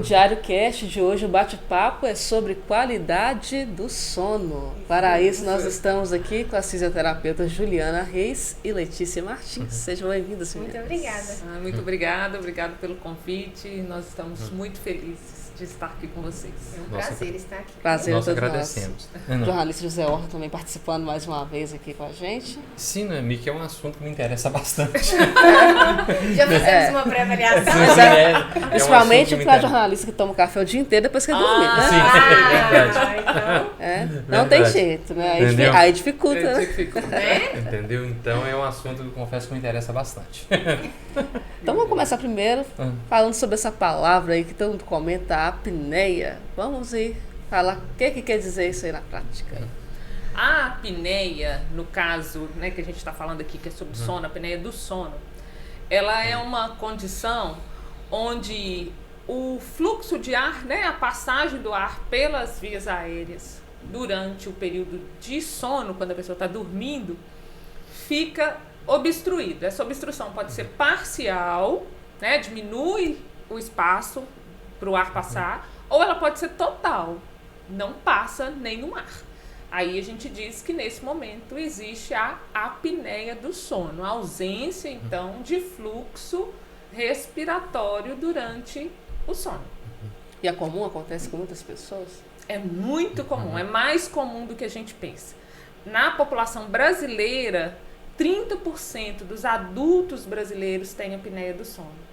Diário Cast de hoje, o bate-papo é sobre qualidade do sono. Para isso, nós estamos aqui com as fisioterapeutas Juliana Reis e Letícia Martins. Sejam bem-vindas, Muito meninas. obrigada. Muito obrigada pelo convite. Nós estamos muito felizes de estar aqui com vocês. É um prazer estar aqui. Prazer Nós a todos agradecemos. nós. O jornalista José Horta também participando mais uma vez aqui com a gente. Sim, Noemi, que é um assunto que me interessa bastante. Já fizemos uma pré-avaliação. Principalmente para jornalista que toma café o dia inteiro depois que dormir, né? Sim, é verdade. Então, Não tem jeito, né? Entendeu? Aí dificulta, né? né? Entendeu? Então é um assunto que eu confesso que me interessa bastante. Então vamos começar primeiro falando sobre essa palavra aí que todo mundo comenta, a apneia. Vamos aí falar o que quer dizer isso aí na prática. A apneia, no caso, né, que a gente está falando aqui, que é sobre sono, a apneia do sono, ela é uma condição onde o fluxo de ar, né, a passagem do ar pelas vias aéreas durante o período de sono, quando a pessoa está dormindo, fica obstruída. Essa obstrução pode ser parcial, né, diminui o espaço para o ar passar, ou ela pode ser total, não passa nenhum ar. Aí a gente diz que nesse momento existe a apneia do sono, a ausência então de fluxo respiratório durante o sono. E é comum, acontece com muitas pessoas? É muito comum, é mais comum do que a gente pensa. Na população brasileira, 30% dos adultos brasileiros têm apneia do sono.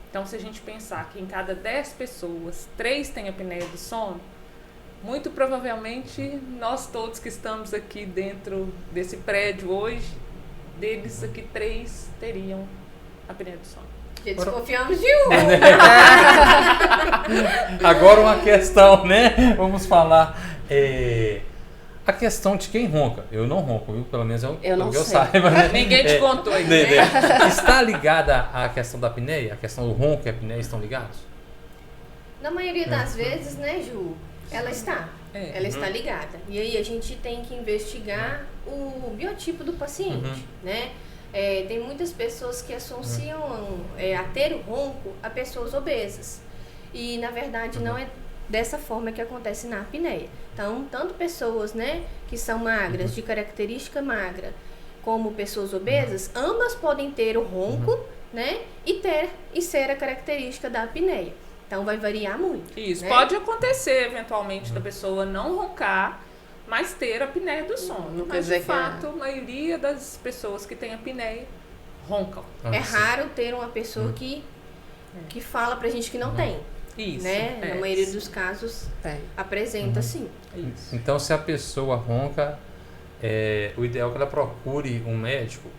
Então, se a gente pensar que em cada 10 pessoas, 3 têm apneia do sono, muito provavelmente nós todos que estamos aqui dentro desse prédio hoje, deles aqui 3 teriam apneia do sono. Já desconfiamos de um. Agora uma questão, né? Vamos falar. A questão de quem ronca. Eu não ronco, viu? Pelo menos eu não que eu sei. saiba. Né? Ninguém te contou ainda, né? Está ligada à questão da apneia? A questão do ronco e a apneia estão ligados? Na maioria das vezes, né, Ju? Ela está. Ela está ligada. E aí a gente tem que investigar o biotipo do paciente, né? Tem muitas pessoas que associam a ter o ronco a pessoas obesas. E, na verdade, não é dessa forma que acontece na apneia. Então, tanto pessoas, né, que são magras, de característica magra, como pessoas obesas, ambas podem ter o ronco, né, e ser a característica da apneia. Então, vai variar muito. Isso, né? pode acontecer, eventualmente, da pessoa não roncar, mas ter apneia do sono. Não quer Mas, dizer de fato, a maioria das pessoas que têm apneia roncam. É raro ter uma pessoa que fala pra gente que não tem. Isso. Né? Na maioria dos casos apresenta sim. Isso. Então, se a pessoa ronca, o ideal é que ela procure um médico.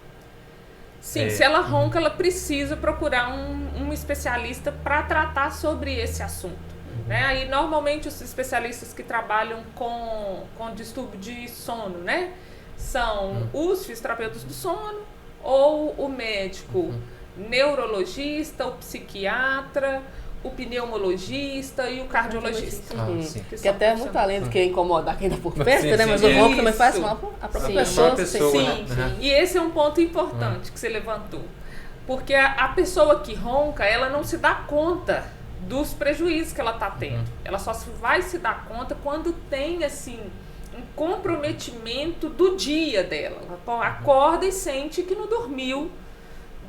Sim, se ela ronca, ela precisa procurar um especialista para tratar sobre esse assunto. Né? Aí, normalmente, os especialistas que trabalham com distúrbio de sono, né, são os fisioterapeutas do sono ou o médico neurologista, o psiquiatra, o pneumologista e o cardiologista. Sim. Que até é muito além do que incomodar quem está por perto, né? Mas o ronco também faz mal para a própria pessoa. Sim. E esse é um ponto importante que você levantou. Porque a pessoa que ronca, ela não se dá conta dos prejuízos que ela está tendo. Ela só vai se dar conta quando tem, assim, um comprometimento do dia dela. Ela acorda e sente que não dormiu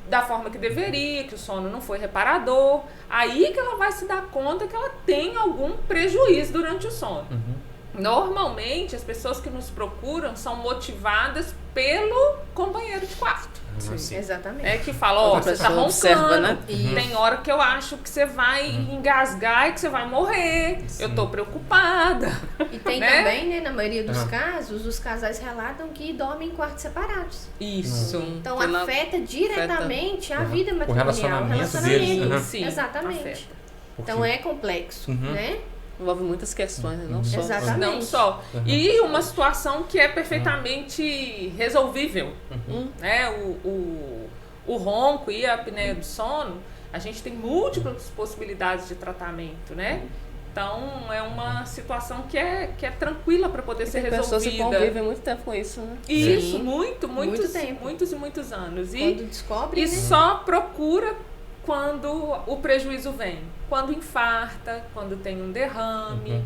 da forma que deveria, que o sono não foi reparador. Aí que ela vai se dar conta que ela tem algum prejuízo durante o sono. Normalmente, as pessoas que nos procuram são motivadas pelo companheiro de quarto. Sim. Exatamente. Que fala, você tá roncando, observa, né? tem hora que eu acho que você vai engasgar e que você vai morrer. Sim. Eu tô preocupada. E tem também, né, na maioria dos casos, os casais relatam que dormem em quartos separados. Isso. Então afeta diretamente a vida O matrimonial, relacionamento deles. Sim, exatamente. afeta. Então é complexo, né? Envolve muitas questões, né? Não só. Exatamente. Não só. E uma situação que é perfeitamente resolvível. Né? O ronco e a apneia do sono, a gente tem múltiplas possibilidades de tratamento, né? Então, é uma situação que é tranquila para poder ser resolvida. Pessoas que convivem muito tempo com isso, né? Isso, Sim. muitos tempo. Muitos e muitos anos. Quando descobre, E né? só procura quando o prejuízo vem. Quando infarta, quando tem um derrame,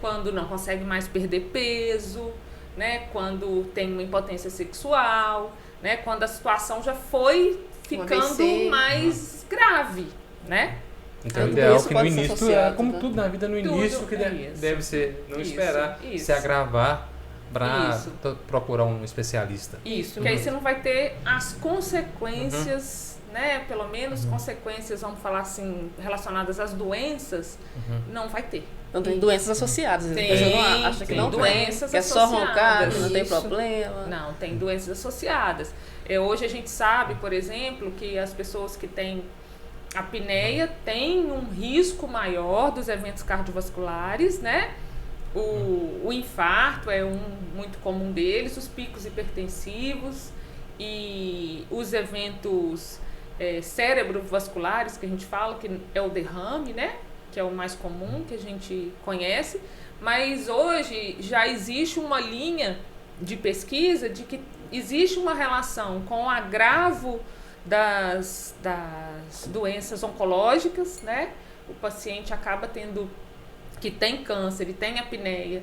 quando não consegue mais perder peso, né? Quando tem uma impotência sexual, né? Quando a situação já foi ficando mais grave, né? Então, o ideal é que no início, como tudo na vida, no início, que deve ser não esperar se agravar para procurar um especialista. Isso, que aí você não vai ter as consequências, né? Pelo menos consequências, vamos falar assim, relacionadas às doenças, não vai ter. Então tem doenças associadas. Tem, acha que tem não doenças que é associadas. só roncar, que não tem problema. Não, tem doenças associadas. Hoje a gente sabe, por exemplo, que as pessoas que têm apneia têm um risco maior dos eventos cardiovasculares, né? O infarto é muito comum deles, os picos hipertensivos e os eventos cerebrovasculares, que a gente fala que é o derrame, né? Que é o mais comum, que a gente conhece. Mas hoje já existe uma linha de pesquisa de que existe uma relação com o agravo das doenças oncológicas, né? O paciente acaba tendo, que tem câncer e tem apneia,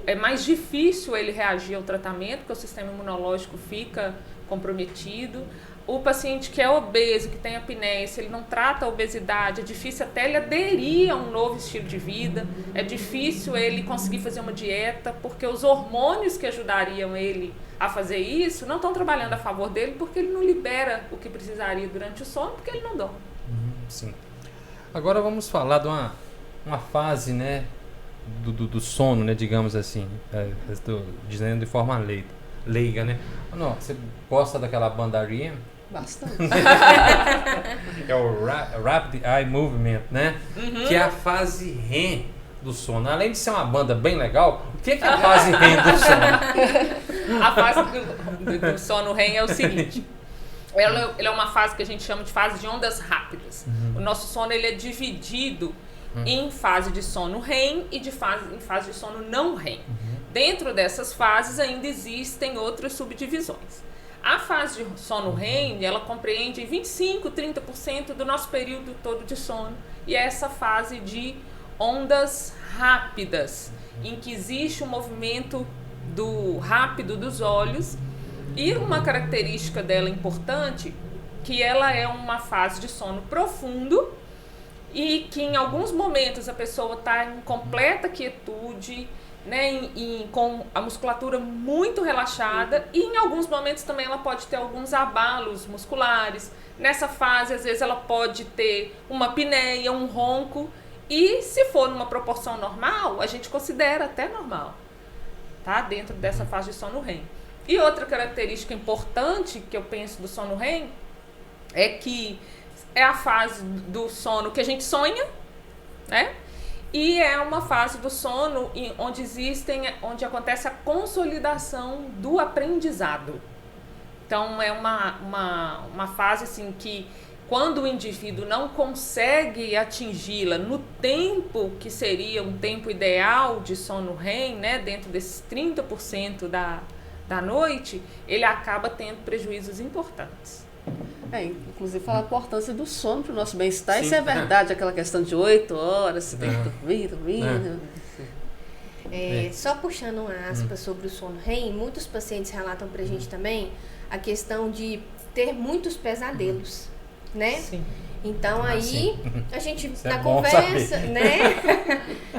é mais difícil ele reagir ao tratamento, porque o sistema imunológico fica comprometido. O paciente que é obeso, que tem apneia, se ele não trata a obesidade, é difícil até ele aderir a um novo estilo de vida, é difícil ele conseguir fazer uma dieta, porque os hormônios que ajudariam ele a fazer isso não estão trabalhando a favor dele, porque ele não libera o que precisaria durante o sono, porque ele não dorme. Sim. Agora vamos falar de uma fase, né, do sono, né, digamos assim, dizendo de forma leiga, né? Não, você gosta daquela banda REM? Bastante. É o Rapid Eye Movement, né? Que é a fase REM do sono. Além de ser uma banda bem legal, o que é a fase REM do sono? A fase do sono REM é o seguinte. Ela é uma fase que a gente chama de fase de ondas rápidas. O nosso sono ele é dividido em fase de sono REM e em fase de sono não REM. Dentro dessas fases ainda existem outras subdivisões. A fase de sono REM, ela compreende 25, 30% do nosso período todo de sono. E é essa fase de ondas rápidas, em que existe um movimento rápido dos olhos. E uma característica dela importante, que ela é uma fase de sono profundo e que em alguns momentos a pessoa está em completa quietude, né, com a musculatura muito relaxada, e em alguns momentos também ela pode ter alguns abalos musculares. Nessa fase, às vezes, ela pode ter uma apneia, um ronco, e se for numa proporção normal, a gente considera até normal, tá? Dentro dessa fase de sono REM. E outra característica importante que eu penso do sono REM é que é a fase do sono que a gente sonha, né? E é uma fase do sono onde acontece a consolidação do aprendizado. Então é uma fase assim que, quando o indivíduo não consegue atingi-la no tempo que seria um tempo ideal de sono REM, né, dentro desses 30% da noite, ele acaba tendo prejuízos importantes. Inclusive fala a importância do sono para o nosso bem-estar. Sim. Isso é verdade, aquela questão de 8 horas, você tem que dormir. Só puxando uma aspa sobre o sono REM, muitos pacientes relatam pra gente também a questão de ter muitos pesadelos, né? Sim. Então aí a gente, na conversa, né?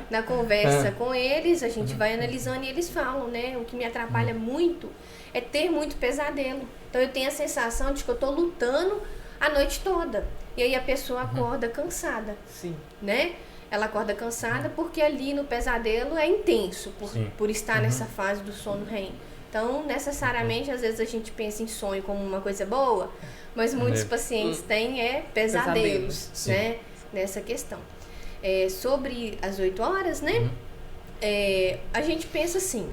Na conversa com eles, a gente vai analisando e eles falam, né? O que me atrapalha muito é ter muito pesadelo. Então eu tenho a sensação de que eu tô lutando a noite toda. E aí a pessoa acorda cansada. Sim. Né? Ela acorda cansada porque ali no pesadelo é intenso, por estar nessa fase do sono REM. Então, necessariamente, às vezes a gente pensa em sonho como uma coisa boa, mas muitos pacientes têm pesadelos, né? Nessa questão. Sobre as 8 horas, né? A gente pensa assim,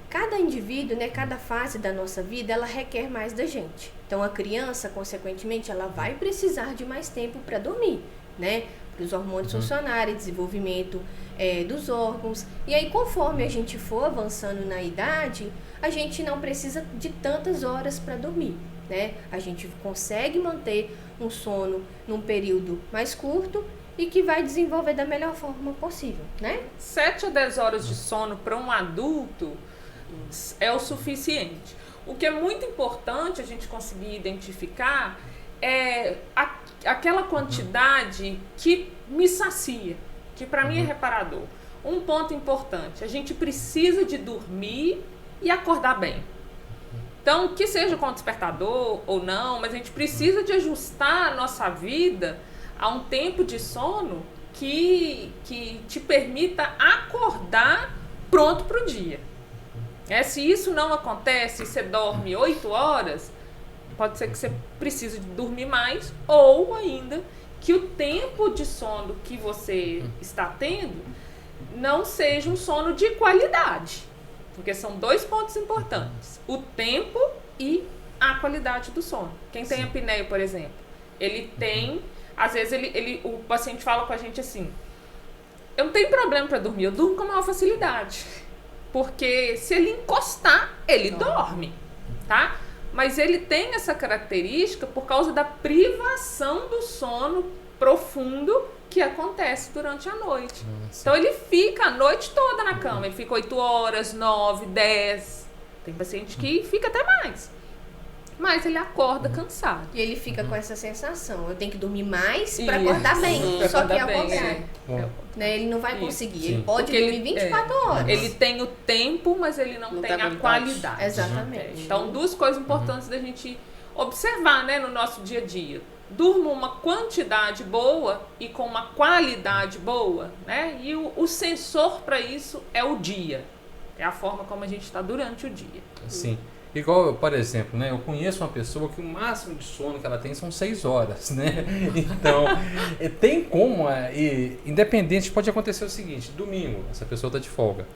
cada indivíduo, né, cada fase da nossa vida, ela requer mais da gente. Então, a criança, consequentemente, ela vai precisar de mais tempo para dormir, né? Para os hormônios funcionarem, desenvolvimento dos órgãos. E aí, conforme a gente for avançando na idade, a gente não precisa de tantas horas para dormir, né? A gente consegue manter um sono num período mais curto e que vai desenvolver da melhor forma possível, né? 7 a 10 horas de sono para um adulto é o suficiente. O que é muito importante a gente conseguir identificar é aquela quantidade que me sacia, que para mim é reparador. Um ponto importante, a gente precisa de dormir e acordar bem. Então, que seja com despertador ou não, mas a gente precisa de ajustar a nossa vida a um tempo de sono que te permita acordar pronto para o dia. Se isso não acontece, você dorme 8 horas, pode ser que você precise de dormir mais, ou ainda que o tempo de sono que você está tendo não seja um sono de qualidade. Porque são 2 pontos importantes: o tempo e a qualidade do sono. Quem tem apneia, por exemplo, ele tem, às vezes o paciente fala com a gente assim: eu não tenho problema para dormir, eu durmo com a maior facilidade. Porque se ele encostar, ele dorme, tá? Mas ele tem essa característica por causa da privação do sono profundo que acontece durante a noite. Então ele fica a noite toda na cama, ele fica 8 horas, 9, 10. Tem paciente que fica até mais. Mas ele acorda cansado. E ele fica com essa sensação: eu tenho que dormir mais para acordar bem. Só que é o contrário. Né? Ele não vai conseguir. Sim. Ele pode dormir 24 horas. Ele tem o tempo, mas ele não tem a qualidade. Exatamente. Então, 2 coisas importantes da gente observar, né, no nosso dia a dia. Durma uma quantidade boa e com uma qualidade boa, né? E o sensor para isso é o dia. É a forma como a gente está durante o dia. Sim. Igual, por exemplo, né, eu conheço uma pessoa que o máximo de sono que ela tem são 6 horas, né? Então, tem como, independente, pode acontecer o seguinte: domingo, essa pessoa está de folga.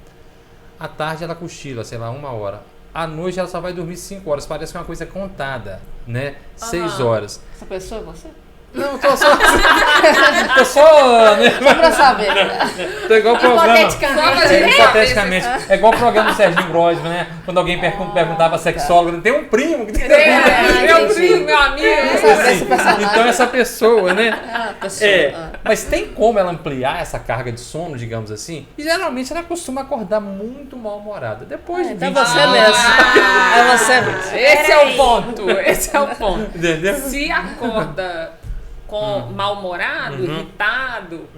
À tarde ela cochila, sei lá, 1 hora. À noite ela só vai dormir 5 horas, parece que é uma coisa contada, né? 6 horas. Essa pessoa é você? Não, tô só. Tô só. Né? Só pra saber. Tô igual o programa. Hipoteticamente. É igual o programa do Serginho Grosman, né? Quando alguém perguntava a sexóloga, tem um primo que tem. Meu primo, meu amigo. Então essa pessoa, né? Mas tem como ela ampliar essa carga de sono, digamos assim? E geralmente ela costuma acordar muito mal-humorada. Depois de 20 então você mesmo. É você mesmo. Esse é o ponto. Esse é o ponto. Entendeu? Se acorda com mal-humorado, irritado,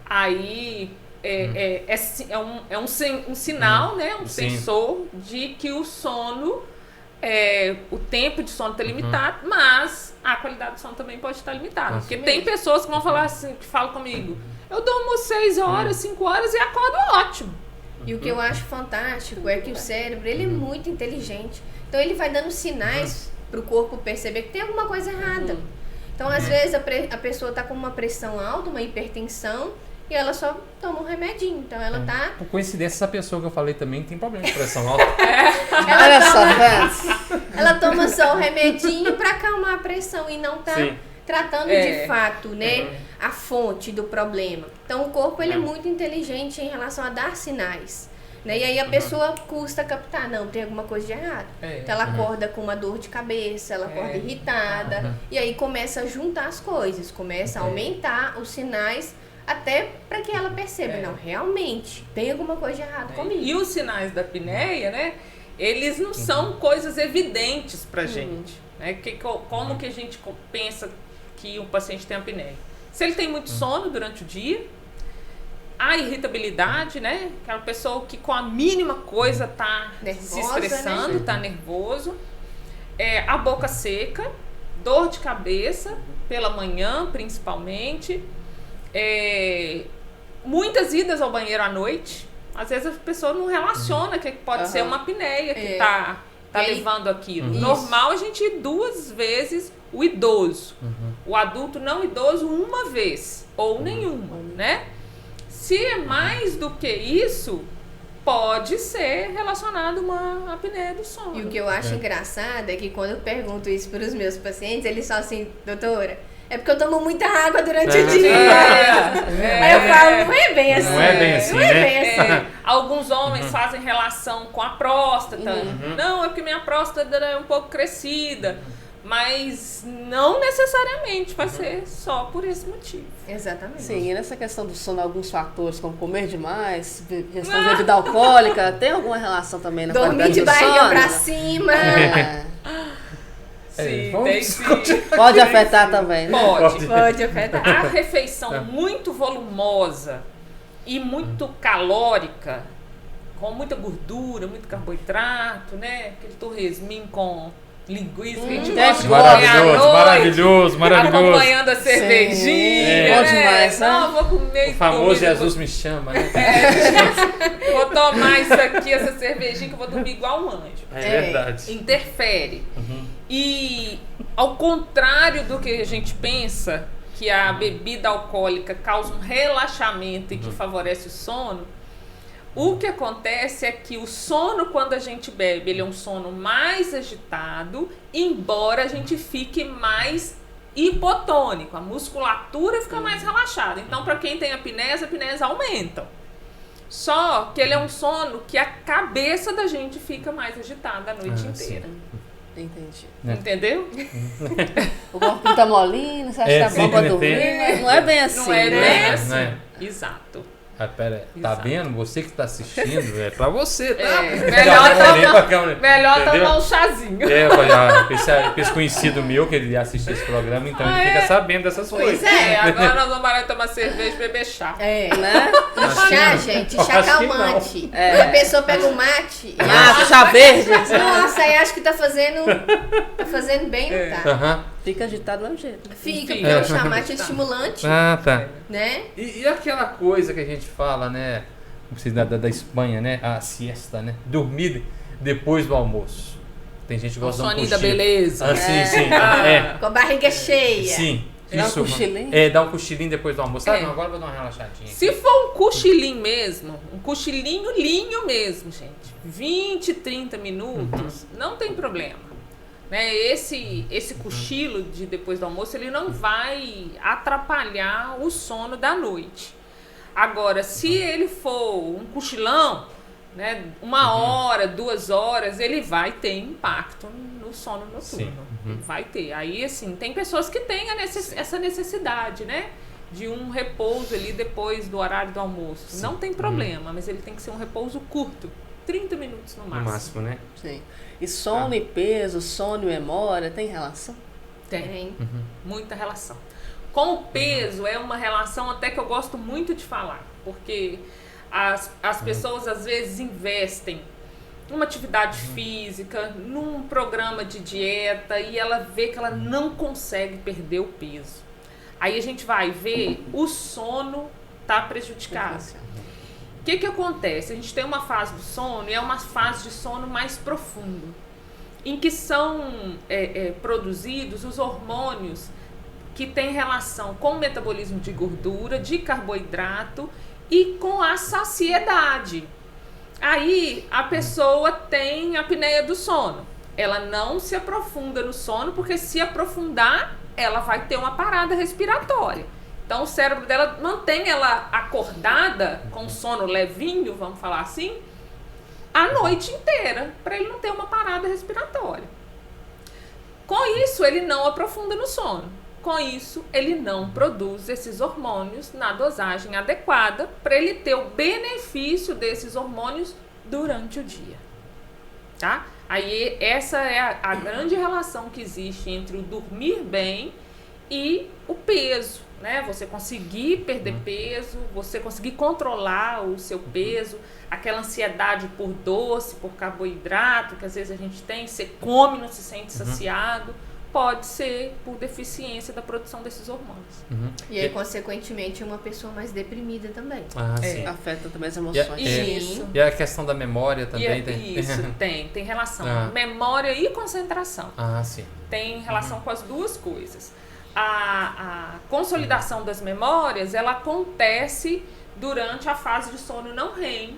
aí é um sinal, né? Um sensor de que o sono, o tempo de sono está limitado, mas a qualidade do sono também pode estar limitada. Porque tem pessoas que vão falar assim, que falam comigo: eu durmo 6 horas, 5 horas e acordo ótimo. E o que eu acho fantástico é que o cérebro, ele é muito inteligente. Então ele vai dando sinais para o corpo perceber que tem alguma coisa errada. Então, às vezes, a pessoa está com uma pressão alta, uma hipertensão, e ela só toma um remedinho. Então, ela tá... Por coincidência, essa pessoa que eu falei também tem problema de pressão alta. Olha só, ela toma só o remedinho para acalmar a pressão e não tá tratando de fato, né, a fonte do problema. Então, o corpo, ele é muito inteligente em relação a dar sinais. Né? E aí a pessoa custa captar, não, tem alguma coisa de errado. Então ela acorda com uma dor de cabeça, ela acorda irritada, e aí começa a juntar as coisas, começa a aumentar os sinais, até para que ela perceba, não, realmente, tem alguma coisa de errado comigo. E os sinais da apneia, né, eles não são coisas evidentes pra gente. Né? Como que a gente pensa que um paciente tem apneia? Se ele tem muito sono durante o dia, a irritabilidade, né? Aquela pessoa que com a mínima coisa tá nervosa, se estressando, né? Tá nervoso. A boca seca, dor de cabeça, pela manhã principalmente. Muitas idas ao banheiro à noite. Às vezes a pessoa não relaciona que pode ser uma apneia que tá levando aquilo. Normal a gente ir 2 vezes o idoso. O adulto não idoso 1 vez, ou nenhuma, né? Se é mais do que isso, pode ser relacionado a uma apneia do sono. E o que eu acho engraçado é que quando eu pergunto isso para os meus pacientes, eles falam assim: doutora, é porque eu tomo muita água durante o dia. Aí eu falo, não é bem assim. Não é bem assim, não é bem assim. Alguns homens fazem relação com a próstata. Não, é porque minha próstata é um pouco crescida. Mas não necessariamente vai ser só por esse motivo. Exatamente. Sim, e nessa questão do sono, alguns fatores, como comer demais, questão de bebida alcoólica, tem alguma relação também na Dormir qualidade de do barriga sono? pra cima. Sim, vamos tem sim. Pode afetar também, né? Pode afetar. A refeição muito volumosa e muito calórica, com muita gordura, muito carboidrato, né? Aquele torresminho com linguiça que a gente gosta de comer à noite, maravilhoso. acompanhando a cervejinha. Bom né? demais, né? Não, vou comer O famoso comida, Jesus me chama, né? vou tomar isso aqui, essa cervejinha, que eu vou dormir igual um anjo. É verdade. Interfere. E ao contrário do que a gente pensa, que a bebida alcoólica causa um relaxamento e que favorece o sono, o que acontece é que o sono, quando a gente bebe, ele é um sono mais agitado, embora a gente fique mais hipotônico, a musculatura fica mais relaxada. Então, para quem tem apneias aumentam. Só que ele é um sono que a cabeça da gente fica mais agitada a noite inteira. Entendi. Entendeu? O corpo tá molinho, você acha que tá bom pra dormir, mas não é bem assim. Não é né? bem assim. Não é. Exato. Ah, pera, tá Exato. vendo? Você que tá assistindo, é pra você, tá? Melhor tomar um chazinho. Pra esse conhecido meu, que ele assiste esse programa, então ele fica sabendo dessas coisas. Agora nós vamos parar de tomar cerveja e beber chá. Né? Chá, gente, chá calmante. A pessoa pega um mate e Chá verde. nossa, aí acho que tá fazendo bem, não tá? Aham. Fica agitado do mesmo jeito. Fica, porque o chá mate é estimulante, Ah, tá. né? E aquela coisa que a gente fala, né? Vocês da Espanha, né? A siesta, né? Dormir depois do almoço. Tem gente que O gosta de um soninho da cochilo. beleza. Ah, sim. Com a barriga cheia. Sim. Dá um Isso, cochilinho? dá um cochilinho depois do almoço. Sabe, É. não, agora eu vou dar uma relaxadinha. Se for um cochilinho mesmo, um cochilinho mesmo, gente, 20, 30 minutos, não tem problema. Né? Esse cochilo de depois do almoço, ele não vai atrapalhar o sono da noite. Agora, se ele for um cochilão, né, 1 hora, 2 horas, ele vai ter impacto no sono noturno. Sim. Vai ter. Aí, assim, tem pessoas que têm essa necessidade, né? De um repouso ali depois do horário do almoço. Sim. Não tem problema, mas ele tem que ser um repouso curto. 30 minutos no máximo. No máximo, né? Sim. E sono e peso, sono e memória, tem relação? Tem. Muita relação. Com o peso é uma relação até que eu gosto muito de falar, porque as pessoas às vezes investem numa atividade física, num programa de dieta e ela vê que ela não consegue perder o peso. Aí a gente vai ver o sono tá prejudicado. O que acontece? A gente tem uma fase do sono e é uma fase de sono mais profundo, em que são produzidos os hormônios que têm relação com o metabolismo de gordura, de carboidrato e com a saciedade. Aí a pessoa tem a apneia do sono. Ela não se aprofunda no sono, porque se aprofundar, ela vai ter uma parada respiratória. Então o cérebro dela mantém ela acordada, com sono levinho, vamos falar assim, a noite inteira, para ele não ter uma parada respiratória. Com isso, ele não aprofunda no sono. Com isso, ele não produz esses hormônios na dosagem adequada para ele ter o benefício desses hormônios durante o dia. Tá? Aí essa é a grande relação que existe entre o dormir bem e o peso, né? Você conseguir perder peso, você conseguir controlar o seu peso, aquela ansiedade por doce, por carboidrato, que às vezes a gente tem, você come, não se sente saciado, pode ser por deficiência da produção desses hormônios. E aí, consequentemente, uma pessoa mais deprimida também. Ah, sim. Afeta também as emoções. Isso. E a questão da memória também Isso, tem relação. Ah. Memória e concentração. Ah, sim. Tem relação com as duas coisas. A consolidação das memórias, ela acontece durante a fase de sono não REM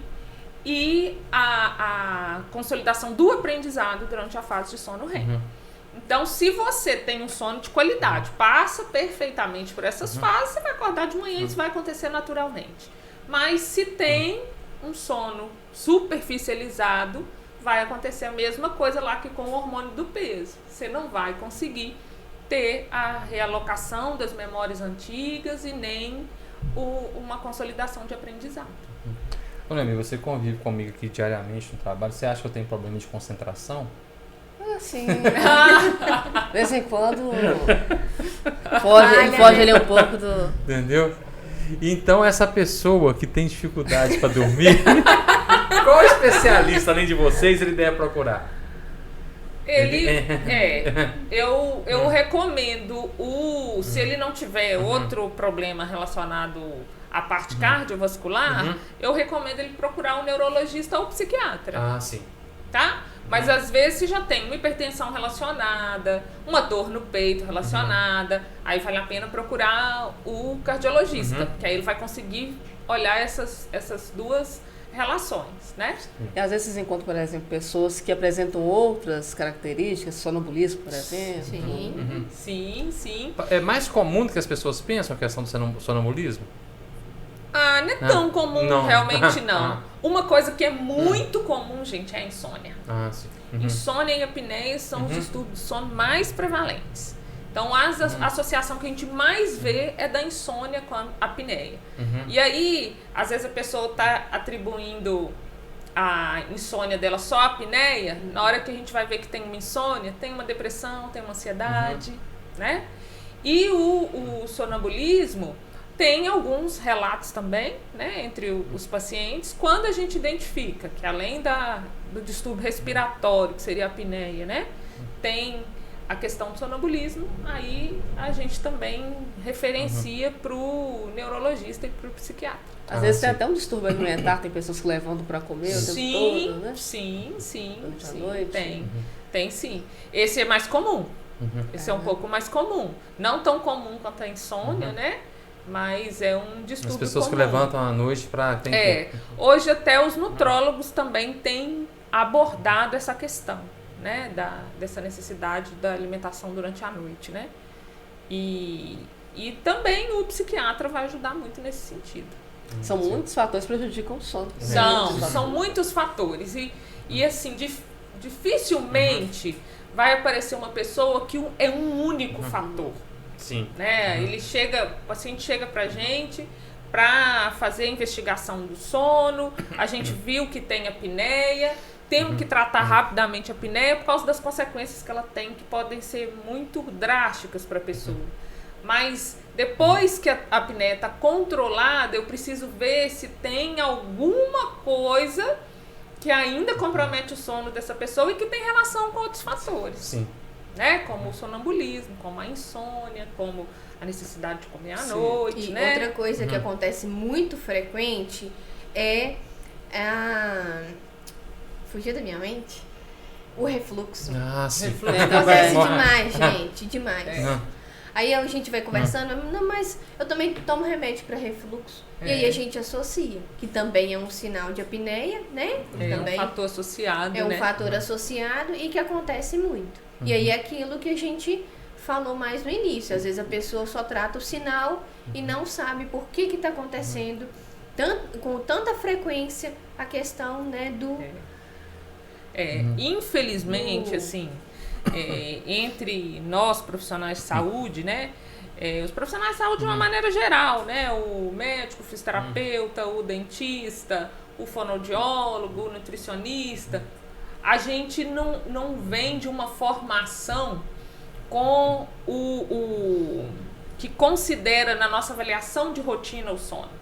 e a consolidação do aprendizado durante a fase de sono REM. Então, se você tem um sono de qualidade, passa perfeitamente por essas fases, você vai acordar de manhã e isso vai acontecer naturalmente. Mas se tem um sono superficializado, vai acontecer a mesma coisa lá que com o hormônio do peso. Você não vai conseguir ter a realocação das memórias antigas e nem uma consolidação de aprendizado. Ô, Noemi, você convive comigo aqui diariamente no trabalho. Você acha que eu tenho problema de concentração? Sim. De vez em quando foge ali um pouco do... Entendeu? Então, essa pessoa que tem dificuldade para dormir, qual especialista, além de vocês, ele deve procurar? Eu recomendo se ele não tiver outro problema relacionado à parte cardiovascular, eu recomendo ele procurar um neurologista ou psiquiatra. Ah, sim. Tá? Mas às vezes se já tem uma hipertensão relacionada, uma dor no peito relacionada, aí vale a pena procurar o cardiologista, que aí ele vai conseguir olhar essas duas relações, né? E às vezes vocês encontram, por exemplo, pessoas que apresentam outras características, sonambulismo, por exemplo. Sim. É mais comum do que as pessoas pensam a questão do sonambulismo? Não é tão comum, não. realmente não. Uma coisa que é muito comum, gente, é a insônia. Sim. Insônia e apneia são os distúrbios de sono mais prevalentes. Então, a associação que a gente mais vê é da insônia com a apneia. E aí, às vezes a pessoa está atribuindo a insônia dela só à apneia, na hora que a gente vai ver que tem uma insônia, tem uma depressão, tem uma ansiedade, né? E o sonambulismo tem alguns relatos também, né, entre os pacientes, quando a gente identifica que além do distúrbio respiratório, que seria a apneia, né, tem a questão do sonambulismo, aí a gente também referencia para o neurologista e para o psiquiatra. Às vezes tem até um distúrbio alimentar, tem pessoas que levantam para comer o tempo todo, né? Sim. Durante a noite. Tem sim. Esse é mais comum. Esse é um pouco mais comum. Não tão comum quanto a insônia, né? Mas é um distúrbio As pessoas comum. que levantam à noite para... Hoje até os nutrólogos também têm abordado essa questão, né? Dessa necessidade da alimentação durante a noite, né? E também o psiquiatra vai ajudar muito nesse sentido. São muitos fatores que prejudicam o sono. São muitos fatores. E assim, dificilmente vai aparecer uma pessoa que é um único fator. Sim. Né? O paciente chega pra gente para fazer a investigação do sono, a gente viu que tem apneia, temos que tratar rapidamente a apneia por causa das consequências que ela tem, que podem ser muito drásticas para a pessoa. Mas depois que a apneia está controlada, eu preciso ver se tem alguma coisa que ainda compromete o sono dessa pessoa e que tem relação com outros fatores. Sim. Né? Como o sonambulismo, como a insônia, como a necessidade de comer à noite, e né? outra coisa que acontece muito frequente é fugiu da minha mente? O refluxo. Sim. Acontece demais, gente, demais. Aí a gente vai conversando, não, mas eu também tomo remédio para refluxo. E aí a gente associa, que também é um sinal de apneia, né? Também um fator associado, é um né? fator associado e que acontece muito. E aí é aquilo que a gente falou mais no início. Às vezes a pessoa só trata o sinal e não sabe por que está acontecendo com tanta frequência a questão, né, do... Infelizmente, assim, entre nós profissionais de saúde, né, os profissionais de saúde de uma maneira geral, né, o médico, o fisioterapeuta, o dentista, o fonoaudiólogo, o nutricionista, a gente não vem de uma formação com o que considera na nossa avaliação de rotina o sono.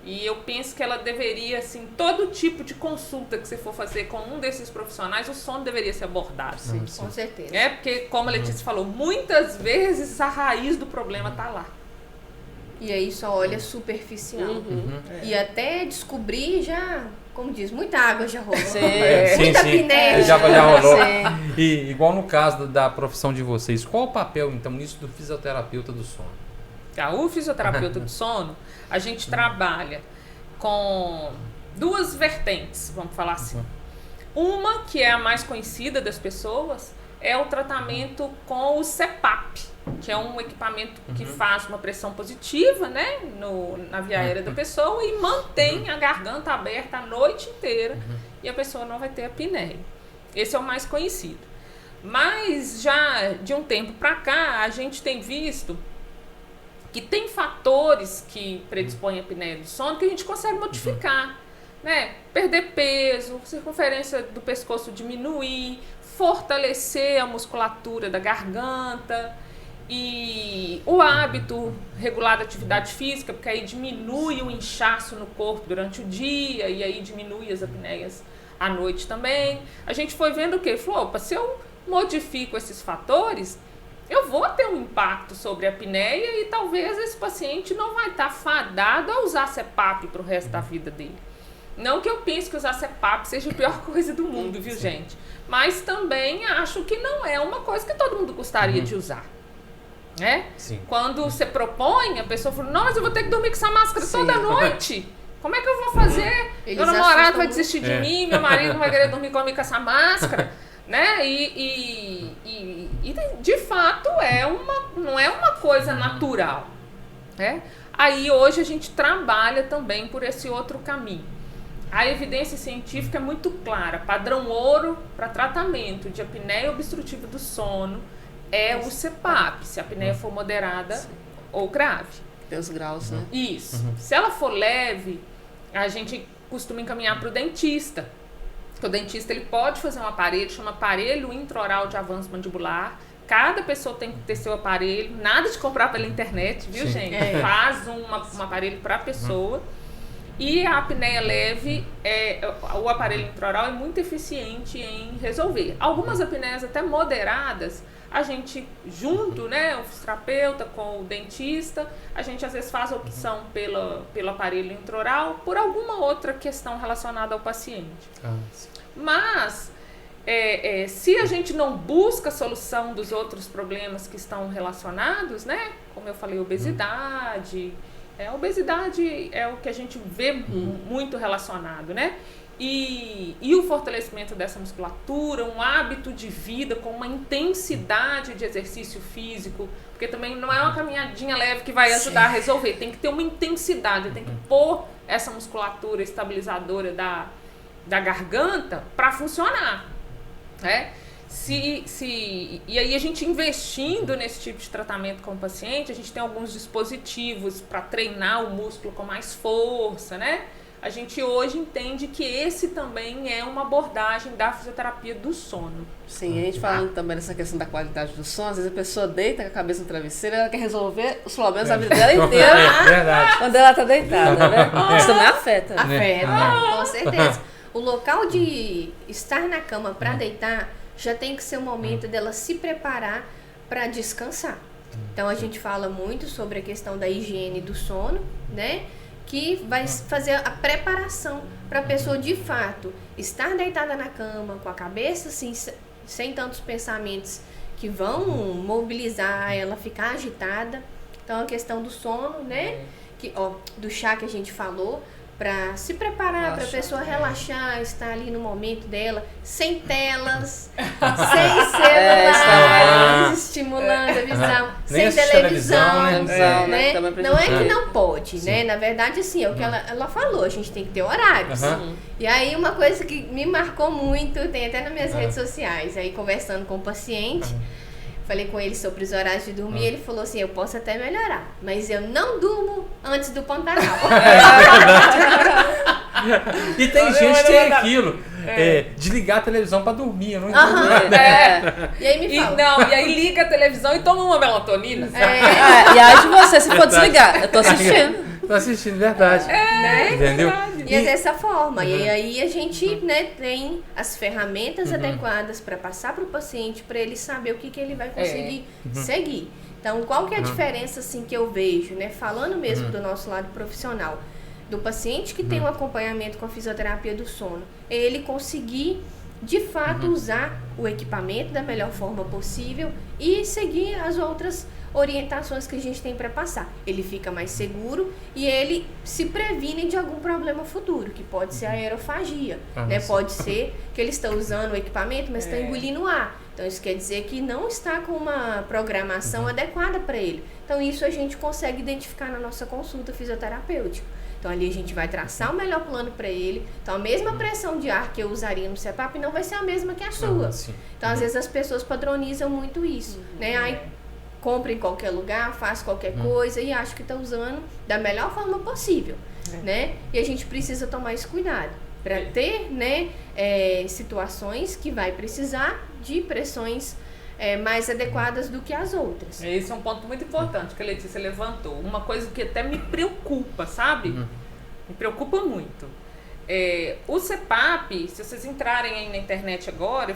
E eu penso que ela deveria, assim, todo tipo de consulta que você for fazer com um desses profissionais, o sono deveria ser abordado. Sim. Com certeza. Porque, como a Letícia falou, muitas vezes a raiz do problema está lá. E aí só olha superficial. E até descobrir já, como diz, muita água já rolou. Muita apneia. Já rolou. E igual no caso da profissão de vocês, qual o papel, então, nisso do fisioterapeuta do sono? O fisioterapeuta do sono, a gente trabalha com duas vertentes, vamos falar assim. Uma, que é a mais conhecida das pessoas, é o tratamento com o CPAP, que é um equipamento que faz uma pressão positiva, né, na via aérea da pessoa e mantém a garganta aberta a noite inteira e a pessoa não vai ter apneia. Esse é o mais conhecido. Mas já de um tempo para cá, a gente tem visto que tem fatores que predispõem a apneia do sono que a gente consegue modificar, né? Perder peso, circunferência do pescoço diminuir, fortalecer a musculatura da garganta e o hábito regular da atividade física, porque aí diminui o inchaço no corpo durante o dia e aí diminui as apneias à noite também. A gente foi vendo o quê? Falou, opa, se eu modifico esses fatores, eu vou ter um impacto sobre a apneia e talvez esse paciente não vai estar fadado a usar CPAP para o resto da vida dele. Não que eu pense que usar CPAP seja a pior coisa do mundo, viu, gente? Mas também acho que não é uma coisa que todo mundo gostaria de usar. Né? Quando você propõe, a pessoa fala, não, mas eu vou ter que dormir com essa máscara toda noite. Como é que eu vou fazer? Meu namorado vai desistir de mim, meu marido não vai querer dormir comigo com essa máscara. Né? E de fato não é uma coisa natural. Né? Aí hoje a gente trabalha também por esse outro caminho. A evidência científica é muito clara. Padrão ouro para tratamento de apneia obstrutiva do sono é o CPAP, se a apneia for moderada ou grave. Tem os graus, né? Isso. Se ela for leve, a gente costuma encaminhar para o dentista. O dentista ele pode fazer um aparelho, chama aparelho intraoral de avanço mandibular. Cada pessoa tem que ter seu aparelho, nada de comprar pela internet, viu, gente? Faz um aparelho para a pessoa. E a apneia leve, o aparelho intraoral é muito eficiente em resolver. Algumas apneias até moderadas, a gente junto, né, o fisioterapeuta com o dentista, a gente às vezes faz a opção pelo aparelho intraoral por alguma outra questão relacionada ao paciente. Mas se a gente não busca a solução dos outros problemas que estão relacionados, né, como eu falei, obesidade, obesidade é o que a gente vê muito relacionado, né? E o fortalecimento dessa musculatura, um hábito de vida com uma intensidade de exercício físico, porque também não é uma caminhadinha leve que vai ajudar a resolver, tem que ter uma intensidade, tem que pôr essa musculatura estabilizadora da garganta para funcionar, né? E aí a gente investindo nesse tipo de tratamento com o paciente, a gente tem alguns dispositivos para treinar o músculo com mais força, né? A gente hoje entende que esse também é uma abordagem da fisioterapia do sono. Sim, a gente falando também dessa questão da qualidade do sono, às vezes a pessoa deita com a cabeça no travesseiro e ela quer resolver os problemas da vida dela inteira quando ela está deitada, né? Isso também afeta. Com certeza. O local de estar na cama para deitar já tem que ser o momento dela se preparar para descansar. Então a gente fala muito sobre a questão da higiene do sono, né? Que vai fazer a preparação para a pessoa de fato estar deitada na cama, com a cabeça assim, sem tantos pensamentos que vão mobilizar ela, ficar agitada. Então a questão do sono, né? Do chá que a gente falou, para se preparar, para a pessoa relaxar, estar ali no momento dela, sem telas, sem celulares, estimulando a visão, sem televisão, né? Não é que não pode, né? Na verdade, assim, é o que ela falou, a gente tem que ter horários. E aí, uma coisa que me marcou muito, tem até nas minhas redes sociais, aí conversando com o paciente, falei com ele sobre os horários de dormir, ele falou assim, eu posso até melhorar, mas eu não durmo antes do Pantanal. E tem gente que tem aquilo, desligar a televisão pra dormir, eu não entendo. E aí me fala. E aí liga a televisão e toma uma melatonina. E aí de você, se for desligar, eu tô assistindo. Tô assistindo, verdade. Entendeu? Verdade. E é dessa forma. E aí a gente, né, tem as ferramentas adequadas para passar para o paciente, para ele saber o que ele vai conseguir seguir. Então, qual que é a diferença assim, que eu vejo, né, falando mesmo do nosso lado profissional, do paciente que tem um acompanhamento com a fisioterapia do sono, é ele conseguir, de fato, usar o equipamento da melhor forma possível e seguir as outras orientações que a gente tem para passar. Ele fica mais seguro e ele se previne de algum problema futuro, que pode ser a aerofagia, né? Pode ser que ele está usando o equipamento, mas está engolindo ar. Então, isso quer dizer que não está com uma programação adequada para ele. Então, isso a gente consegue identificar na nossa consulta fisioterapêutica. Então, ali a gente vai traçar o melhor plano para ele. Então, a mesma pressão de ar que eu usaria no CPAP não vai ser a mesma que a sua. Então, às vezes, as pessoas padronizam muito isso, né? Aí, compra em qualquer lugar, faz qualquer coisa e acha que está usando da melhor forma possível, né? E a gente precisa tomar esse cuidado para ter, né, situações que vai precisar de pressões mais adequadas do que as outras. Esse é um ponto muito importante que a Letícia levantou. Uma coisa que até me preocupa, sabe? Me preocupa muito. O CPAP, se vocês entrarem aí na internet agora e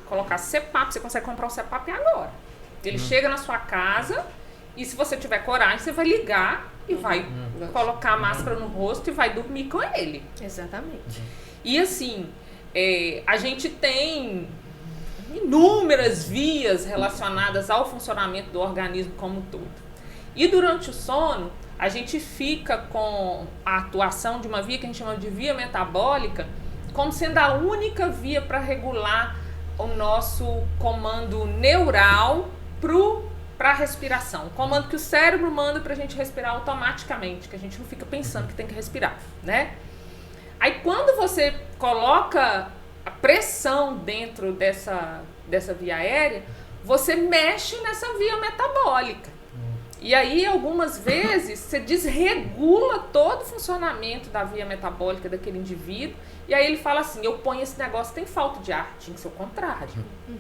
colocar CPAP, você consegue comprar o CPAP agora. Ele chega na sua casa e, se você tiver coragem, você vai ligar e vai colocar a máscara no rosto e vai dormir com ele. Exatamente. E assim, a gente tem inúmeras vias relacionadas ao funcionamento do organismo como um todo. E durante o sono, a gente fica com a atuação de uma via que a gente chama de via metabólica como sendo a única via para regular o nosso comando neural para a respiração. O comando que o cérebro manda para a gente respirar automaticamente, que a gente não fica pensando que tem que respirar, né? Aí quando você coloca a pressão dentro dessa via aérea, você mexe nessa via metabólica. E aí, algumas vezes, você desregula todo o funcionamento da via metabólica daquele indivíduo. E aí ele fala assim, eu ponho esse negócio, tem falta de ar. Tinha que ser o contrário.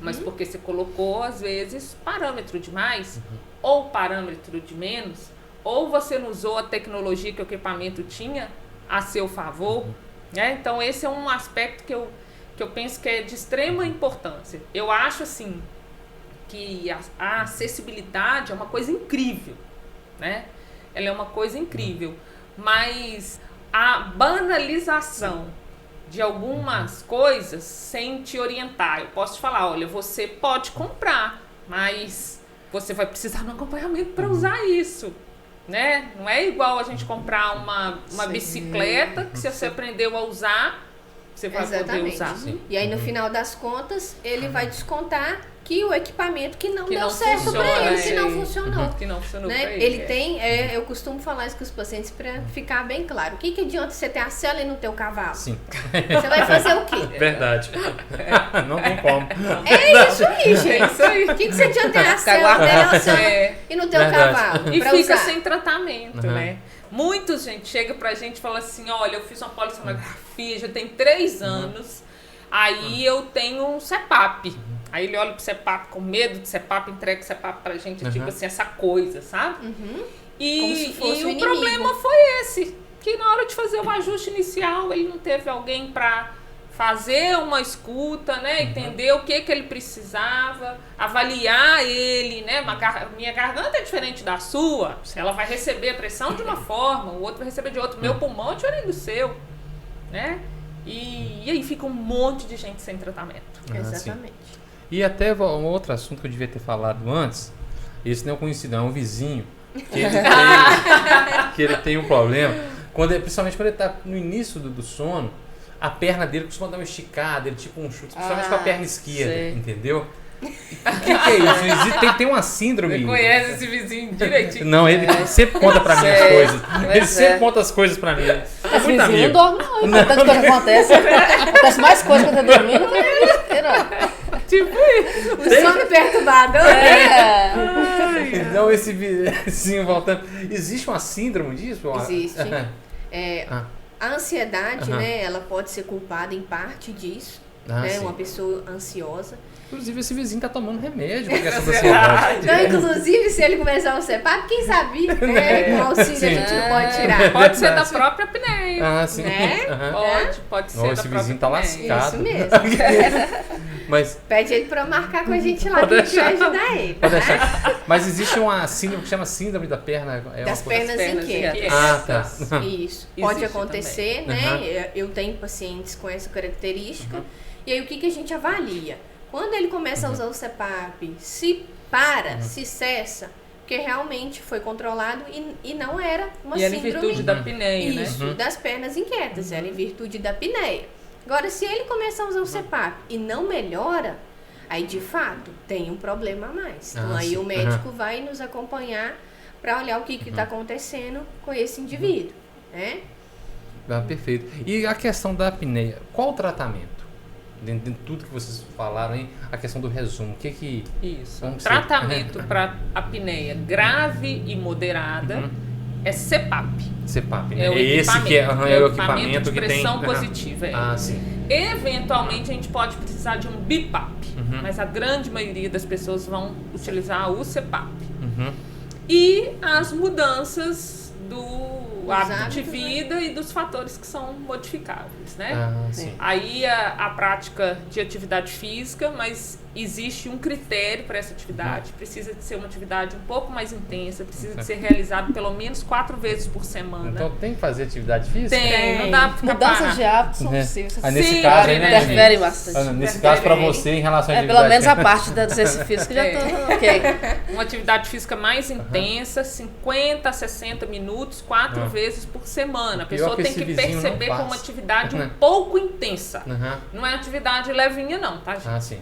Mas porque você colocou, às vezes, parâmetro de mais, ou parâmetro de menos, ou você não usou a tecnologia que o equipamento tinha a seu favor. Né? Então, esse é um aspecto que eu penso que é de extrema importância. Eu acho, assim, que a acessibilidade é uma coisa incrível, né? Ela é uma coisa incrível, mas a banalização de algumas coisas sem te orientar. Eu posso te falar, olha, você pode comprar, mas você vai precisar de um acompanhamento para usar isso, né? Não é igual a gente comprar uma bicicleta que, se você aprendeu a usar, você vai poder usar. E aí, no final das contas, ele vai descontar que o equipamento que não deu certo funciona, para ele, que não funcionou. Que não funcionou, né? pra Ele tem, eu costumo falar isso com os pacientes para ficar bem claro. O que adianta você ter a célula no teu cavalo? Sim. Você vai fazer o quê? Verdade. Não tem como. É isso aí, gente. Isso aí. O que você adianta ter a célula e no teu cavalo? E pra fica usar? sem tratamento, né? Muita gente chega pra gente e fala assim, olha, eu fiz uma polissonografia, já tem 3 anos, aí eu tenho um CPAP. Aí ele olha pro CPAP com medo de CPAP, entrega o CPAP pra gente, tipo assim, essa coisa, sabe? E, como se fosse o problema foi esse, que na hora de fazer o ajuste inicial, ele não teve alguém pra fazer uma escuta, né? Entender o que ele precisava, avaliar ele, né? Minha garganta é diferente da sua, ela vai receber a pressão de uma forma, o outro vai receber de outra, meu pulmão é diferente do seu, né? E aí fica um monte de gente sem tratamento. Exatamente. Sim. E até um outro assunto que eu devia ter falado antes, esse não é conhecido, é um vizinho, que ele tem um problema, principalmente quando ele está no início do sono, a perna dele costuma dar uma esticada, ele tipo um chute, principalmente com a perna esquerda, entendeu? O que é isso? Tem uma síndrome. Você conhece esse vizinho direitinho? Não, ele sempre conta pra mim as coisas. Ele sempre conta as coisas pra mim. Esse vizinho não dorme não, tanta coisa acontece. Acontece mais coisa quando você dormindo. Tipo isso. O sono perturbador. Então, esse vizinho voltando. Existe uma síndrome disso? Existe. A ansiedade, né, ela pode ser culpada em parte disso, né, sim. uma pessoa ansiosa. Inclusive, esse vizinho tá tomando remédio por essa ansiedade. Então, inclusive, se ele começar o CPAP, quem sabe, né, com auxílio a gente não pode tirar. Pode ser da própria apneia. Sim. Né? Pode ser da esse própria vizinho tá apneia. lascado. Isso mesmo. Mas, Pede ele pra marcar com a gente lá, que a gente vai ajudar ele. pode deixar. Mas existe uma síndrome que chama síndrome da perna. Das pernas inquietas. Tá. Isso. Pode Existe acontecer, né? Eu tenho pacientes com essa característica. E aí, o que a gente avalia? Quando ele começa a usar o CPAP, se cessa, porque realmente foi controlado e não era uma E era em síndrome. virtude da apneia, né? Isso, das pernas inquietas, era em virtude da apneia. Agora, se ele começar a usar o CPAP e não melhora, aí de fato tem um problema a mais. Então aí sim. o médico vai nos acompanhar para olhar o que está acontecendo com esse indivíduo, né? Perfeito. E a questão da apneia, qual o tratamento? Dentro de tudo que vocês falaram aí, a questão do resumo, o que Isso. Como Tratamento para apneia grave e moderada é CPAP. CPAP, né? É o esse que é o equipamento de que tem... pressão positiva. sim. Eventualmente a gente pode precisar de um BiPAP, mas a grande maioria das pessoas vão utilizar o CPAP. E as mudanças do hábito de vida e dos fatores que são modificáveis, né? Sim. Aí a prática de atividade física, mas existe um critério para essa atividade. Precisa de ser uma atividade um pouco mais intensa, precisa de ser realizado pelo menos 4 vezes por semana. Então tem que fazer atividade física? Tem, não dá pra ficar Mudanças parado. de hábitos são possíveis. Aí nesse Sim, caso aí, né, interfere gente? bastante. Nesse caso, para você, em relação à Pelo atividade menos a parte da exercício físico já tô ok. Uma atividade física mais intensa, 50 a 60 minutos, 4 vezes por semana. A pessoa que tem esse que vizinho não perceber faz. como atividade um pouco intensa. Não é atividade levinha não, tá, gente? Sim.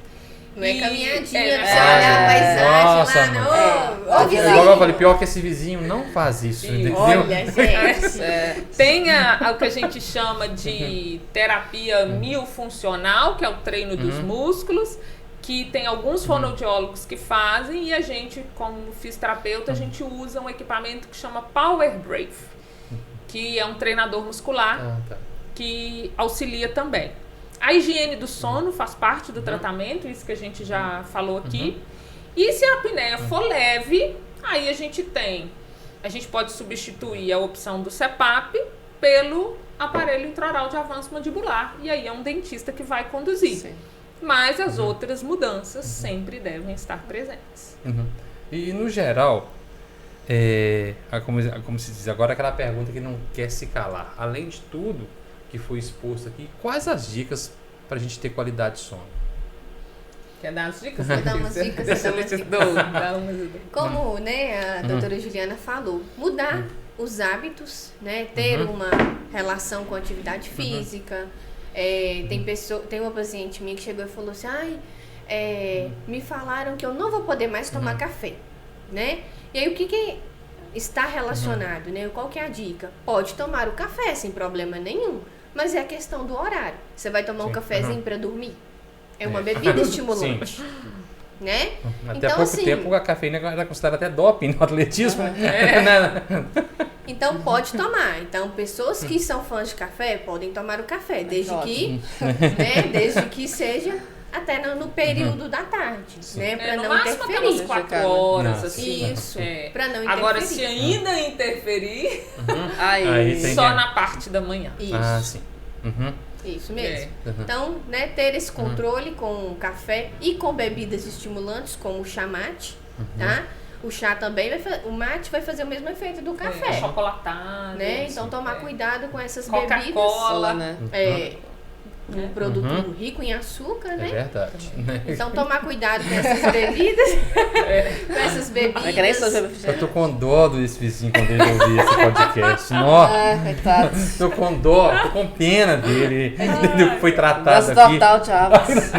Não é caminhadinha É, pra você olhar a paisagem Nossa, lá, mano. não. Ô, Igual vizinho. eu falei, pior que esse vizinho não faz isso, entendeu? Olha, gente. Tem o que a gente chama de terapia miofuncional, que é o treino dos músculos, que tem alguns fonoaudiólogos que fazem, e a gente, como fisioterapeuta, a gente usa um equipamento que chama Power Brave, que é um treinador muscular que auxilia também. A higiene do sono faz parte do tratamento, isso que a gente já falou aqui. E se a apneia for leve, aí a gente pode substituir a opção do CPAP pelo aparelho intraoral de avanço mandibular. E aí é um dentista que vai conduzir. Sim. Mas as outras mudanças sempre devem estar presentes. E no geral, como se diz agora, aquela pergunta que não quer se calar. Além de tudo que foi exposto aqui, quais as dicas para a gente ter qualidade de sono? Quer dar umas dicas? Vou dar umas dicas. Deixa eu te dar umas. Como, né, a doutora Juliana falou, mudar os hábitos, né, ter uma relação com a atividade física. Tem uma paciente minha que chegou e falou assim, me falaram que eu não vou poder mais tomar café, né? E aí o que está relacionado, né? Qual que é a dica? Pode tomar o café sem problema nenhum, mas é a questão do horário. Você vai tomar um cafezinho para dormir? É uma bebida estimulante, né? Até então, pouco assim, tempo a cafeína era considerada até doping no atletismo, né? Então pode tomar. Então pessoas que são fãs de café podem tomar o café, desde que seja até no período da tarde, né? Para no não máximo até umas interferir. 4 horas, assim. Isso, para não interferir. Agora, se ainda interferir, Aí tem só na parte da manhã. Isso. Sim. Isso mesmo. Então, né, ter esse controle com o café e com bebidas estimulantes, como o chá mate, tá? O chá também o mate vai fazer o mesmo efeito do café. Chocolatado. Né? Então, tomar cuidado com essas Coca-Cola, bebidas. né? Um produto rico em açúcar, né? É verdade. Então, tomar cuidado com essas bebidas. Com essas bebidas. Eu tô com dó desse vizinho quando ele ouvir esse podcast. Nossa, coitado. tô com dó, tô com pena dele. Ele foi tratado aqui. Total de hábitos.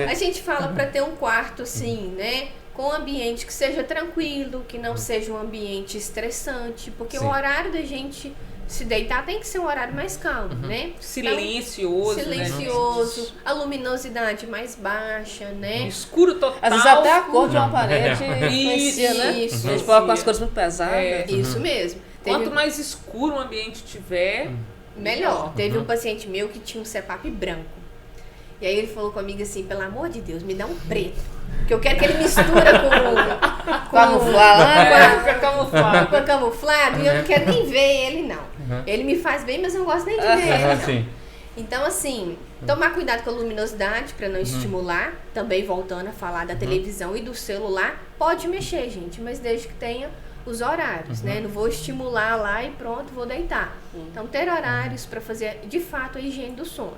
A gente fala para ter um quarto assim, né? Com um ambiente que seja tranquilo, que não seja um ambiente estressante, porque o horário da gente se deitar tem que ser um horário mais calmo, né? Silencioso, né? A luminosidade mais baixa, né? Escuro total. Às vezes até a cor de uma parede influencia, né? Isso. A gente coloca as cores muito pesadas. Isso mesmo. Quanto mais escuro o ambiente tiver, melhor. Teve um paciente meu que tinha um CPAP branco. E aí ele falou comigo assim, pelo amor de Deus, me dá um preto. Porque eu quero que ele mistura com camuflado e eu não quero nem ver ele, não. Ele me faz bem, mas eu não gosto nem de ver ele, não. Então, assim, tomar cuidado com a luminosidade para não estimular. Também voltando a falar da televisão e do celular. Pode mexer, gente, mas desde que tenha os horários, né? Não vou estimular lá e pronto, vou deitar. Então, ter horários para fazer, de fato, a higiene do sono.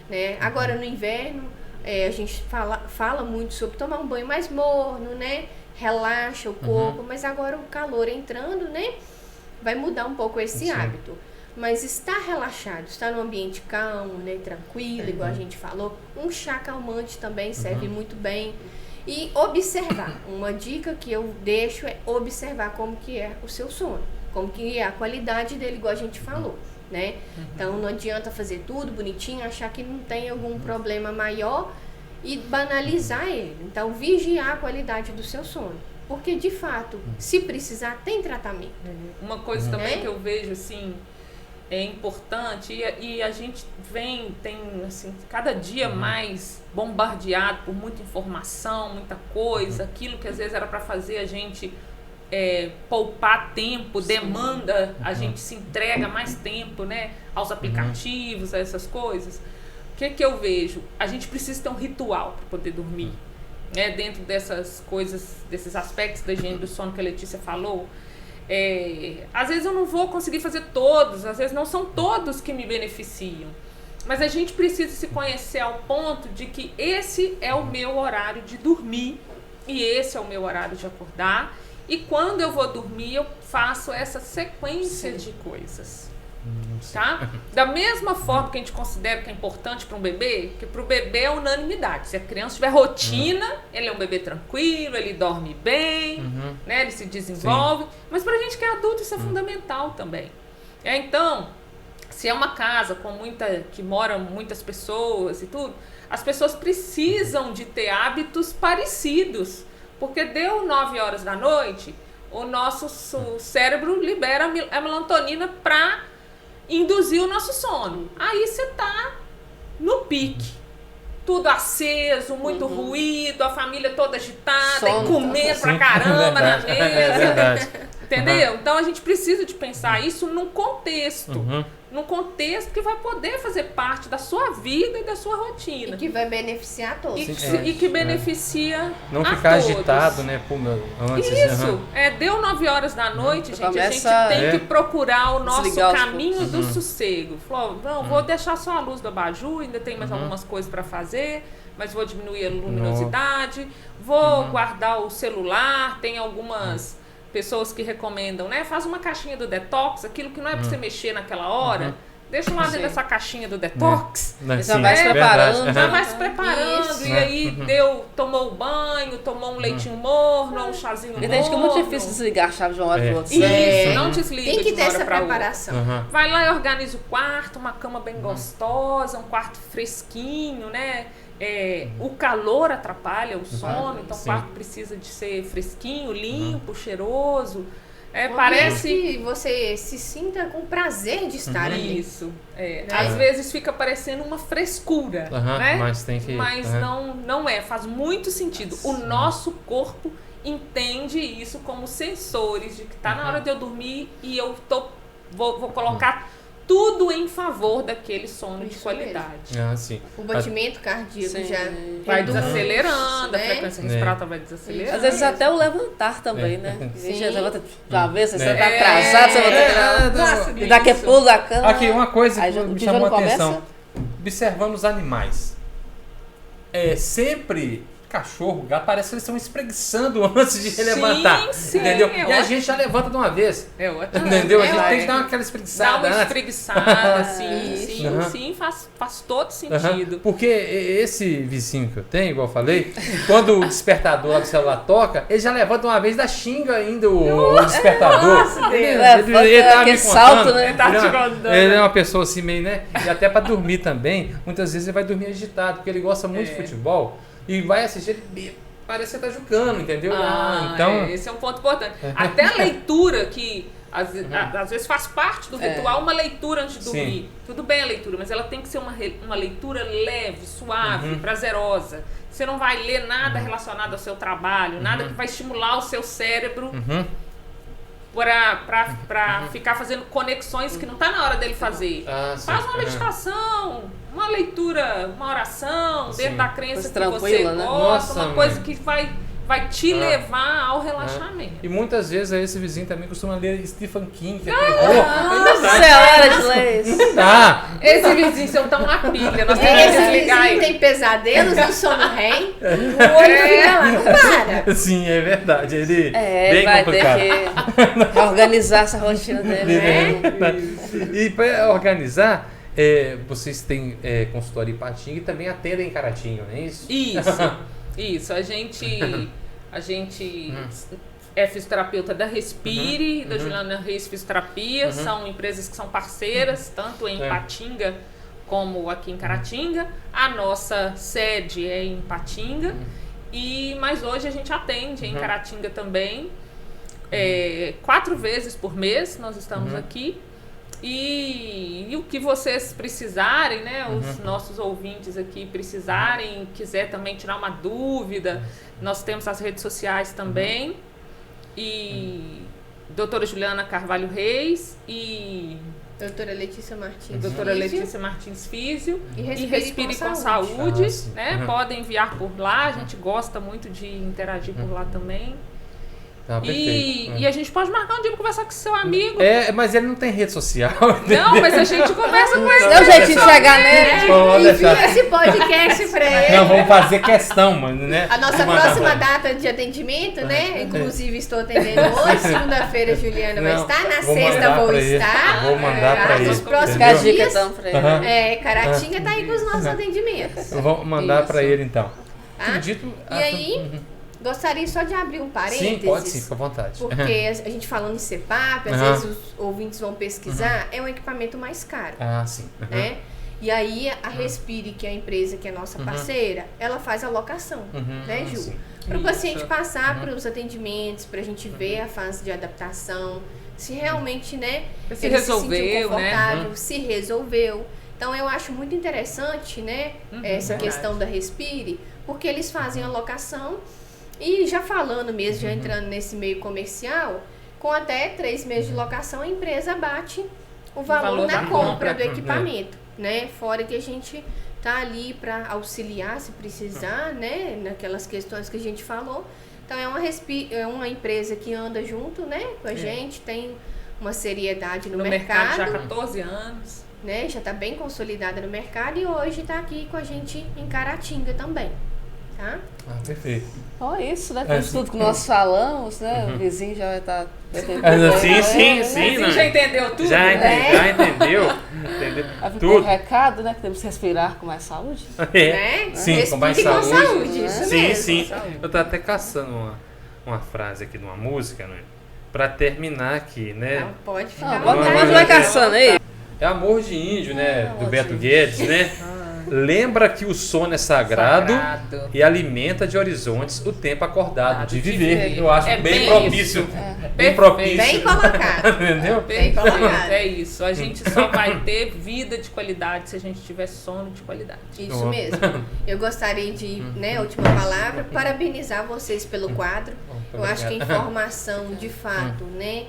Né? Agora, no inverno, a gente fala muito sobre tomar um banho mais morno, né? Relaxa o corpo, mas agora o calor entrando, né? Vai mudar um pouco esse hábito. mas estar relaxado, estar num ambiente calmo, né, tranquilo, igual a gente falou. Um chá calmante também serve muito bem. E observar. Uma dica que eu deixo é observar como que é o seu sono, como que é a qualidade dele, igual a gente falou, né? Então não adianta fazer tudo bonitinho, achar que não tem algum problema maior e banalizar ele. Então vigiar a qualidade do seu sono. Porque, de fato, se precisar, tem tratamento. Uma coisa também que eu vejo, assim, é importante, e a gente tem, assim, cada dia mais bombardeado por muita informação, muita coisa, aquilo que às vezes era para fazer a gente poupar tempo, demanda, a gente se entrega mais tempo, né, aos aplicativos, a essas coisas. O que eu vejo? A gente precisa ter um ritual para poder dormir. Dentro dessas coisas, desses aspectos da higiene do sono que a Letícia falou, às vezes eu não vou conseguir fazer todos, às vezes não são todos que me beneficiam, mas a gente precisa se conhecer ao ponto de que esse é o meu horário de dormir e esse é o meu horário de acordar, e quando eu vou dormir eu faço essa sequência de coisas. Tá? Da mesma forma que a gente considera que é importante para um bebê, que para o bebê é unanimidade. Se a criança tiver rotina, ele é um bebê tranquilo, ele dorme bem, né? Ele se desenvolve. Mas para a gente que é adulto isso é fundamental também. Então, se é uma casa que moram muitas pessoas e tudo, as pessoas precisam de ter hábitos parecidos, porque deu 9 horas da noite, o nosso cérebro libera a melatonina para induzir o nosso sono. Aí você tá no pique. Tudo aceso, muito ruído, a família toda agitada, e comendo pra caramba na mesa. É verdade. Entendeu? Então a gente precisa de pensar isso num contexto. Num contexto que vai poder fazer parte da sua vida e da sua rotina. E que vai beneficiar todos. E que beneficia não a ficar todos. Agitado, né? Antes, Isso. Deu 9 horas da noite, gente, a gente tem que procurar o nosso caminho do sossego. Falou, não, vou deixar só a luz do abajur, ainda tem mais algumas coisas para fazer, mas vou diminuir a luminosidade, vou guardar o celular, tem algumas pessoas que recomendam, né? Faz uma caixinha do detox, aquilo que não é para você mexer naquela hora, deixa lá dentro dessa caixinha do detox. Já vai se preparando. Já vai se preparando. E aí tomou o banho, tomou um leitinho morno, um chazinho morno. E tem gente que é muito difícil desligar a chave de uma hora para outra. Isso, não desliga. Tem que de ter uma hora essa pra preparação. outra. Vai lá e organiza o quarto, uma cama bem gostosa, um quarto fresquinho, né? O calor atrapalha o sono, então o quarto precisa de ser fresquinho, limpo, cheiroso. Parece que você se sinta com prazer de estar ali. Isso. Às vezes fica parecendo uma frescura, né? Mas tem que. Mas não é. Faz muito sentido. O nosso corpo entende isso como sensores de que tá na hora de eu dormir e eu vou colocar tudo em favor daquele sono de qualidade. Sim. O batimento cardíaco já vai desacelerando, a frequência respiratória vai desacelerando. Às vezes até o levantar também, né? Já levanta de uma vez, você tá atrasado, você vai ter que daqui a pouco da cama. Aqui, uma coisa que me chamou a atenção. Começa? Observando os animais. Sempre cachorro, gato, parece que eles estão espreguiçando antes de levantar. Entendeu? E a gente já levanta de uma vez. Entendeu? A gente tem que dar aquela espreguiçada. Dá uma espreguiçada, sim, faz todo sentido. Porque esse vizinho que eu tenho, igual eu falei, quando o despertador lá do celular toca, ele já levanta uma vez e xinga ainda o despertador. Nossa, ele tá me salto, né? Ele é uma pessoa assim meio, né? E até pra dormir também, muitas vezes ele vai dormir agitado, porque ele gosta muito de futebol. E vai assistir, ele parece que você tá jogando, entendeu? Então... esse é um ponto importante. Até a leitura, que às vezes faz parte do ritual, uma leitura antes de dormir. Tudo bem a leitura, mas ela tem que ser uma leitura leve, suave, prazerosa. Você não vai ler nada relacionado ao seu trabalho, nada que vai estimular o seu cérebro para ficar fazendo conexões que não tá na hora dele fazer. Faz uma meditação, uma leitura, uma oração, dentro da crença que você gosta, uma coisa que vai vai te levar ao relaxamento. E muitas vezes esse vizinho também costuma ler Stephen King, que é terror. Céu de leis. Não dá. Esse vizinho seu tá uma pilha, nós temos que Esse desligar vizinho ele. tem pesadelos do sono REM, o olho fica lá, não para. Sim, é verdade. Ele bem vai complicado. ter que organizar essa rotina dele. E para organizar, vocês têm consultoria em Patinga e também atendem em Caratinga, não é isso? Isso. A gente é fisioterapeuta da Respire, da Juliana Reis Fisioterapia, são empresas que são parceiras, tanto em Patinga como aqui em Caratinga. A nossa sede é em Patinga, mas hoje a gente atende em Caratinga também. 4 vezes por mês nós estamos aqui. E o que vocês precisarem, né? Os nossos ouvintes aqui precisarem, quiser também tirar uma dúvida, nós temos as redes sociais também. E doutora Juliana Carvalho Reis e Doutora Letícia Martins. doutora Letícia Martins Físio E Respire com Saúde, sim. né? Podem enviar por lá, a gente gosta muito de interagir por lá também. Perfeito. E a gente pode marcar um dia pra conversar com seu amigo. Mas ele não tem rede social. Não, mas a gente conversa com ele. Deu jeitinho de chegar nele. Pode Envia deixar. esse podcast pra ele. Não, vamos fazer questão, mano, né? A nossa próxima data de atendimento, né? Inclusive estou atendendo hoje, segunda-feira Juliana vai Não, estar, na vou sexta mandar vou pra ele. estar. Vou mandar pra Nos ele, próximos Fica a entendeu? dica dias. então pra ele. Caratinga tá aí com os nossos atendimentos. Eu vou mandar pra ele então. Tá? Acredito. E aí, gostaria só de abrir um parênteses. Sim, pode sim, fica à vontade. Porque a gente falando em CPAP, às vezes os ouvintes vão pesquisar, é um equipamento mais caro, Sim. né? E aí a Respire, que é a empresa que é nossa parceira, ela faz a locação, né, Ju? Sim. Para o paciente passar para os atendimentos, para a gente ver a fase de adaptação, se realmente, né, Se ele resolveu, se sentiu né? confortável, se resolveu. Então eu acho muito interessante, né, essa verdade. questão da Respire, porque eles fazem a locação e já falando mesmo, já entrando nesse meio comercial, com até 3 meses de locação, a empresa bate o valor na da compra do equipamento, né? Fora que a gente tá ali para auxiliar se precisar, né? Naquelas questões que a gente falou. Então é uma empresa que anda junto, né? Com a gente, tem uma seriedade no mercado já há 14 anos. Né? Já está bem consolidada no mercado e hoje está aqui com a gente em Caratinga também, tá? Perfeito. Isso, né? Com tudo que nós falamos, né? O vizinho já vai estar... Sim. Você já entendeu tudo? Já entendeu? Ficou o recado, né? Que temos que respirar com mais saúde. Né? Sim, com mais Respire saúde. com saúde, isso mesmo. Sim. Eu tô até caçando uma frase aqui de uma música, né? Pra terminar aqui, né? Não, pode ficar à Pode vontade. vai caçando aí. É Amor de Índio, né? Do Beto Guedes, né? Lembra que o sono é sagrado e alimenta de horizontes o tempo acordado de viver. Eu acho bem bem propício. Bem propício. Bem colocado. Entendeu? Bem colocado. É isso. A gente só vai ter vida de qualidade se a gente tiver sono de qualidade. Isso mesmo. Eu gostaria de, né, última palavra, parabenizar vocês pelo quadro. Eu acho que a informação, de fato, né?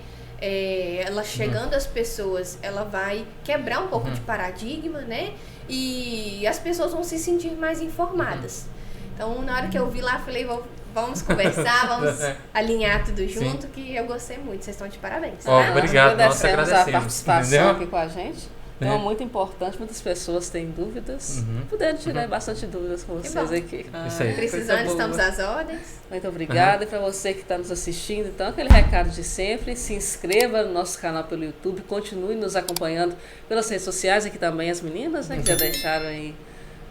Ela chegando às pessoas, ela vai quebrar um pouco de paradigma, né? E as pessoas vão se sentir mais informadas. Então, na hora que eu vi lá, falei, vamos conversar, vamos alinhar tudo junto, que eu gostei muito. Vocês estão de parabéns. Obrigado, nós agradecemos a agradecemos. participação Entendeu? aqui com a gente. Então, muito importante, muitas pessoas têm dúvidas. Puderam tirar bastante dúvidas com vocês bom. aqui. Isso aí. Precisando, estamos às ordens. Muito obrigada. E para você que está nos assistindo, então, aquele recado de sempre, se inscreva no nosso canal pelo YouTube, continue nos acompanhando pelas redes sociais, aqui também as meninas, né, que já deixaram aí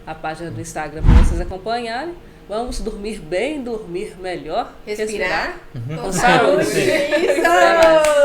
a página do Instagram para vocês acompanharem. Vamos dormir bem, dormir melhor, Respirar. com saúde. Isso!